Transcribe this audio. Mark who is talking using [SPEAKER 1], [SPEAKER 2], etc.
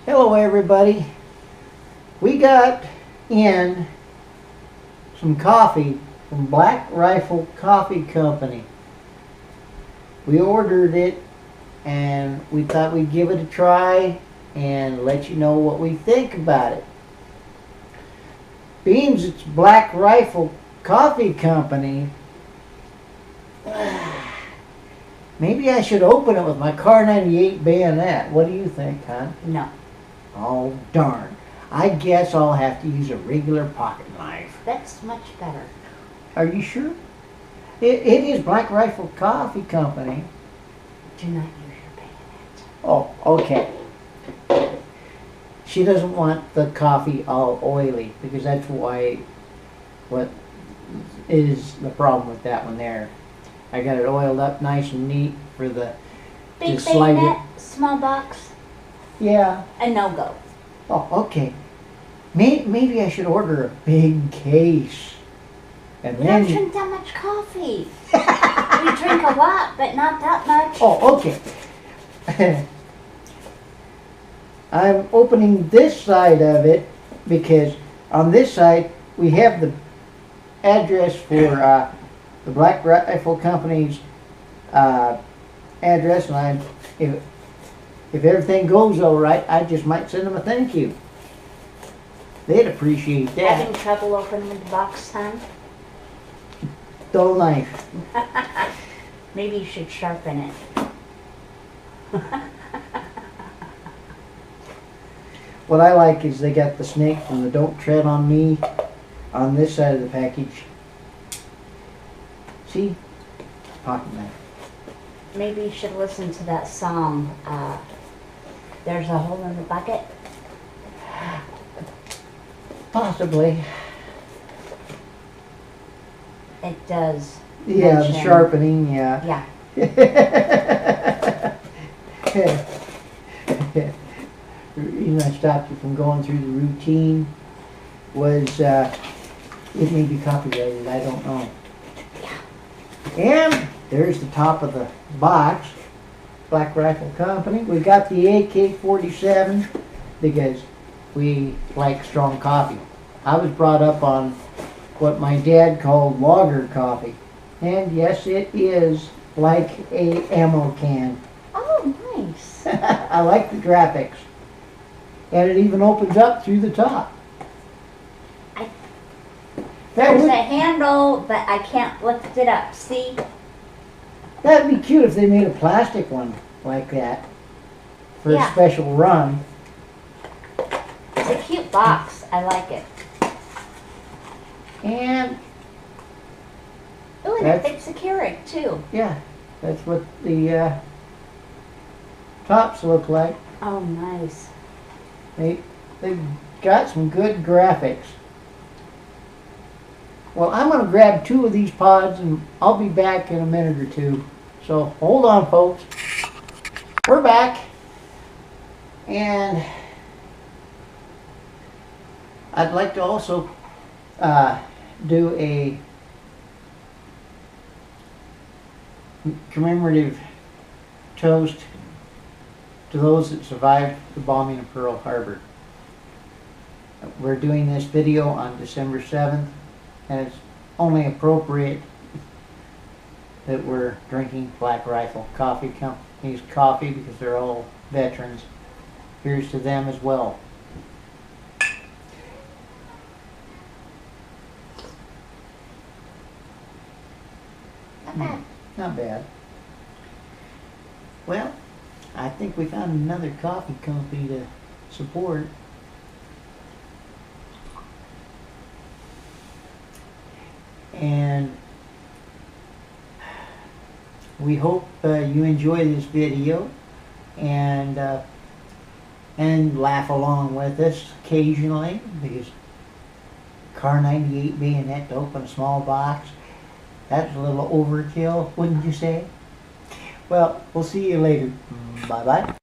[SPEAKER 1] Hello everybody. We got in some coffee from Black Rifle Coffee Company. We ordered it and we thought we'd give it a try and let you know what we think about it. Being it's Black Rifle Coffee Company, maybe I should open it with my Kar 98 bayonet. What do you think, hon?
[SPEAKER 2] No.
[SPEAKER 1] Oh, darn. I guess I'll have to use a regular pocket knife.
[SPEAKER 2] That's much better.
[SPEAKER 1] Are you sure? It is Black Rifle Coffee Company.
[SPEAKER 2] Do not use your bayonet.
[SPEAKER 1] Oh, okay. She doesn't want the coffee all oily because that's what is the problem with that one there. I got it oiled up nice and neat for the
[SPEAKER 2] Big
[SPEAKER 1] slide
[SPEAKER 2] bayonet, small box,
[SPEAKER 1] Yeah.
[SPEAKER 2] a no-go.
[SPEAKER 1] Oh, okay. Maybe I should order a big case. And
[SPEAKER 2] We don't
[SPEAKER 1] then.
[SPEAKER 2] drink that much coffee. We drink a lot, but not that much.
[SPEAKER 1] Oh, okay. I'm opening this side of it because on this side we have the address for the Black Rifle Company's address, and if everything goes all right, I just might send them a thank you. They'd appreciate that.
[SPEAKER 2] Having trouble opening the box, son?
[SPEAKER 1] Dull knife.
[SPEAKER 2] Maybe you should sharpen it.
[SPEAKER 1] What I like is they got the snake from the Don't Tread on Me on this side of the package. See? Pocket knife.
[SPEAKER 2] Maybe you should listen to that song, There's a Hole in the Bucket.
[SPEAKER 1] Possibly.
[SPEAKER 2] It does.
[SPEAKER 1] Yeah, the
[SPEAKER 2] mention-
[SPEAKER 1] sharpening, yeah.
[SPEAKER 2] Yeah.
[SPEAKER 1] The reason I stopped you from going through the routine was it may be copyrighted, I don't know. And there's the top of the box, Black Rifle Company. We got the AK-47 because we like strong coffee. I was brought up on what my dad called lager coffee. And yes, it is like a ammo can.
[SPEAKER 2] Oh, nice.
[SPEAKER 1] I like the graphics. And it even opens up through the top. That
[SPEAKER 2] There's
[SPEAKER 1] would,
[SPEAKER 2] a handle, but I can't lift it up. See?
[SPEAKER 1] that'd be cute if they made a plastic one like that for a
[SPEAKER 2] Yeah.
[SPEAKER 1] special run.
[SPEAKER 2] It's a cute box. I like it.
[SPEAKER 1] And
[SPEAKER 2] Oh, and
[SPEAKER 1] That's-
[SPEAKER 2] it fits the Keurig, too.
[SPEAKER 1] yeah, that's what the tops look like.
[SPEAKER 2] Oh, nice.
[SPEAKER 1] They've got some good graphics. Well, I'm going to grab 2 of these pods and I'll be back in a minute or 2. So hold on, folks. We're back. And I'd like to also do a commemorative toast to those that survived the bombing of Pearl Harbor. We're doing this video on December 7th, and it's only appropriate that we're drinking Black Rifle Coffee Company's coffee because they're all veterans. Here's to them as well.
[SPEAKER 2] Not bad.
[SPEAKER 1] Not bad. Well, I think we found another coffee company to support. And we hope you enjoy this video and laugh along with us occasionally because Kar 98 bayonet to open a small box. That's a little overkill, wouldn't you say? Well, we'll see you later. Bye-bye.